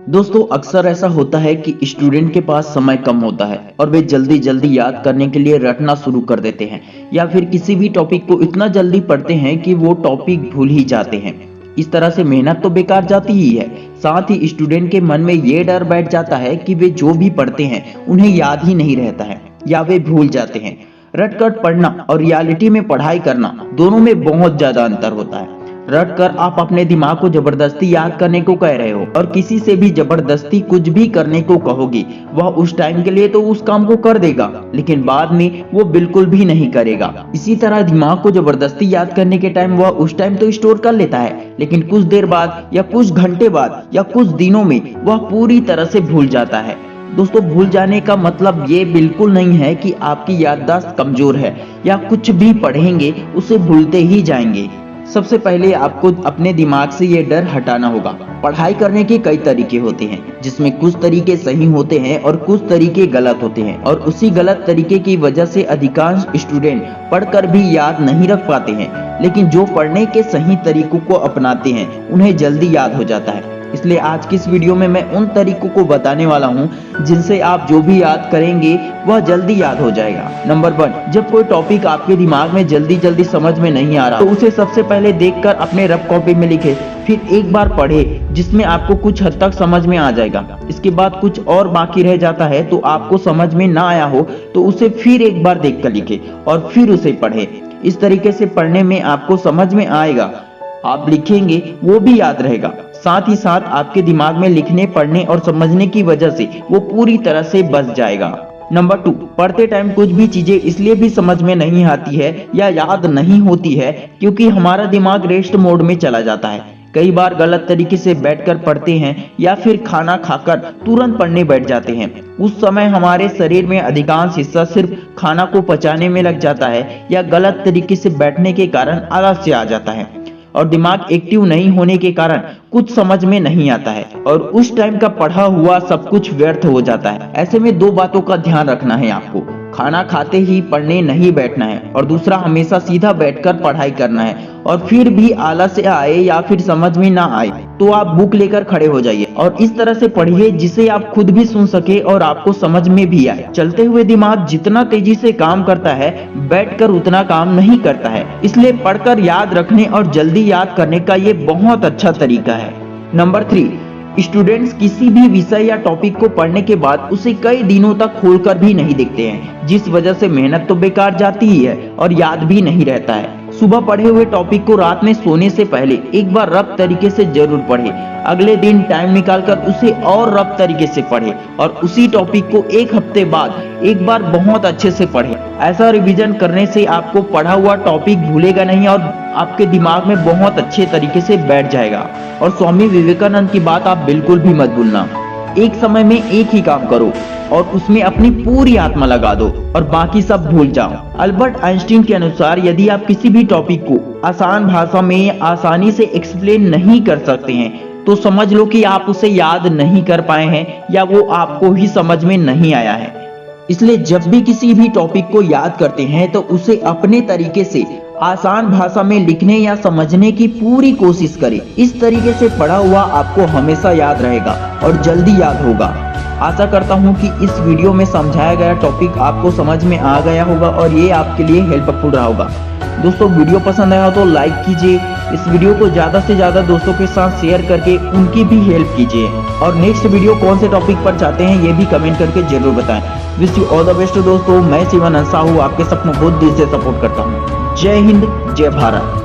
दोस्तों अक्सर ऐसा होता है कि स्टूडेंट के पास समय कम होता है और वे जल्दी जल्दी याद करने के लिए रटना शुरू कर देते हैं या फिर किसी भी टॉपिक को इतना जल्दी पढ़ते हैं कि वो टॉपिक भूल ही जाते हैं। इस तरह से मेहनत तो बेकार जाती ही है, साथ ही स्टूडेंट के मन में ये डर बैठ जाता है कि वे जो भी पढ़ते हैं उन्हें याद ही नहीं रहता है या वे भूल जाते हैं। रटकर पढ़ना और रियलिटी में पढ़ाई करना दोनों में बहुत ज्यादा अंतर होता है। रट कर आप अपने दिमाग को जबरदस्ती याद करने को कह रहे हो और किसी से भी जबरदस्ती कुछ भी करने को कहोगे, वह उस टाइम के लिए तो उस काम को कर देगा लेकिन बाद में वो बिल्कुल भी नहीं करेगा। इसी तरह दिमाग को जबरदस्ती याद करने के टाइम वह उस टाइम तो स्टोर कर लेता है लेकिन कुछ देर बाद या कुछ घंटे बाद या कुछ दिनों में वह पूरी तरह से भूल जाता है। दोस्तों भूल जाने का मतलब ये बिल्कुल नहीं है कि आपकी याददाश्त कमजोर है या कुछ भी पढ़ेंगे उसे भूलते ही जाएंगे। सबसे पहले आपको अपने दिमाग से ये डर हटाना होगा। पढ़ाई करने के कई तरीके होते हैं जिसमें कुछ तरीके सही होते हैं और कुछ तरीके गलत होते हैं और उसी गलत तरीके की वजह से अधिकांश स्टूडेंट पढ़कर भी याद नहीं रख पाते हैं, लेकिन जो पढ़ने के सही तरीकों को अपनाते हैं उन्हें जल्दी याद हो जाता है। इसलिए आज की इस वीडियो में मैं उन तरीकों को बताने वाला हूं जिनसे आप जो भी याद करेंगे वह जल्दी याद हो जाएगा। नंबर 1, जब कोई टॉपिक आपके दिमाग में जल्दी समझ में नहीं आ रहा तो उसे सबसे पहले देखकर अपने रफ कॉपी में लिखे, फिर एक बार पढ़े जिसमें आपको कुछ हद तक समझ में आ जाएगा। इसके बाद कुछ और बाकी रह जाता है तो आपको समझ में ना आया हो तो उसे फिर एक बार देख कर लिखे और फिर उसे पढ़े। इस तरीके से पढ़ने में आपको समझ में आएगा, आप लिखेंगे वो भी याद रहेगा, साथ ही साथ आपके दिमाग में लिखने पढ़ने और समझने की वजह से वो पूरी तरह से बस जाएगा। नंबर 2, पढ़ते टाइम कुछ भी चीजें इसलिए भी समझ में नहीं आती है या याद नहीं होती है क्योंकि हमारा दिमाग रेस्ट मोड में चला जाता है। कई बार गलत तरीके से बैठकर पढ़ते हैं या फिर खाना खाकर तुरंत पढ़ने बैठ जाते हैं। उस समय हमारे शरीर में अधिकांश हिस्सा सिर्फ खाना को पचाने में लग जाता है या गलत तरीके से बैठने के कारण आलस्य आ जाता है और दिमाग एक्टिव नहीं होने के कारण कुछ समझ में नहीं आता है और उस टाइम का पढ़ा हुआ सब कुछ व्यर्थ हो जाता है। ऐसे में 2 बातों का ध्यान रखना है आपको, खाना खाते ही पढ़ने नहीं बैठना है और दूसरा हमेशा सीधा बैठकर पढ़ाई करना है। और फिर भी आलस्य आए या फिर समझ में ना आए तो आप बुक लेकर खड़े हो जाइए और इस तरह से पढ़िए जिसे आप खुद भी सुन सके और आपको समझ में भी आए। चलते हुए दिमाग जितना तेजी से काम करता है बैठकर उतना काम नहीं करता है, इसलिए पढ़कर याद रखने और जल्दी याद करने का ये बहुत अच्छा तरीका है। नंबर 3, स्टूडेंट्स किसी भी विषय या टॉपिक को पढ़ने के बाद उसे कई दिनों तक खोलकर भी नहीं देखते हैं, जिस वजह से मेहनत तो बेकार जाती ही है और याद भी नहीं रहता है। सुबह पढ़े हुए टॉपिक को रात में सोने से पहले एक बार रफ तरीके से जरूर पढ़े, अगले दिन टाइम निकालकर उसे और रफ तरीके से पढ़े और उसी टॉपिक को एक हफ्ते बाद एक बार बहुत अच्छे से पढ़े। ऐसा रिवीजन करने से आपको पढ़ा हुआ टॉपिक भूलेगा नहीं और आपके दिमाग में बहुत अच्छे तरीके से बैठ जाएगा। और स्वामी विवेकानंद की बात आप बिल्कुल भी मत भूलना, एक समय में एक ही काम करो और उसमें अपनी पूरी आत्मा लगा दो और बाकी सब भूल जाओ। अल्बर्ट आइंस्टीन के अनुसार यदि आप किसी भी टॉपिक को आसान भाषा में आसानी से एक्सप्लेन नहीं कर सकते हैं तो समझ लो कि आप उसे याद नहीं कर पाए हैं या वो आपको ही समझ में नहीं आया है। इसलिए जब भी किसी भी टॉपिक को याद करते हैं तो उसे अपने तरीके से आसान भाषा में लिखने या समझने की पूरी कोशिश करें। इस तरीके से पढ़ा हुआ आपको हमेशा याद रहेगा और जल्दी याद होगा। आशा करता हूं कि इस वीडियो में समझाया गया टॉपिक आपको समझ में आ गया होगा और ये आपके लिए हेल्पफुल रहा होगा। दोस्तों वीडियो पसंद आया तो लाइक कीजिए, इस वीडियो को ज्यादा से ज्यादा दोस्तों के साथ शेयर करके उनकी भी हेल्प कीजिए और नेक्स्ट वीडियो कौन से टॉपिक पर चाहते हैं ये भी कमेंट करके जरूर बताएं। Wish you all the best दोस्तों, मैं शिवानंद साहू आपके सपनों को दिल से सपोर्ट करता हूँ। जय हिंद, जय भारत।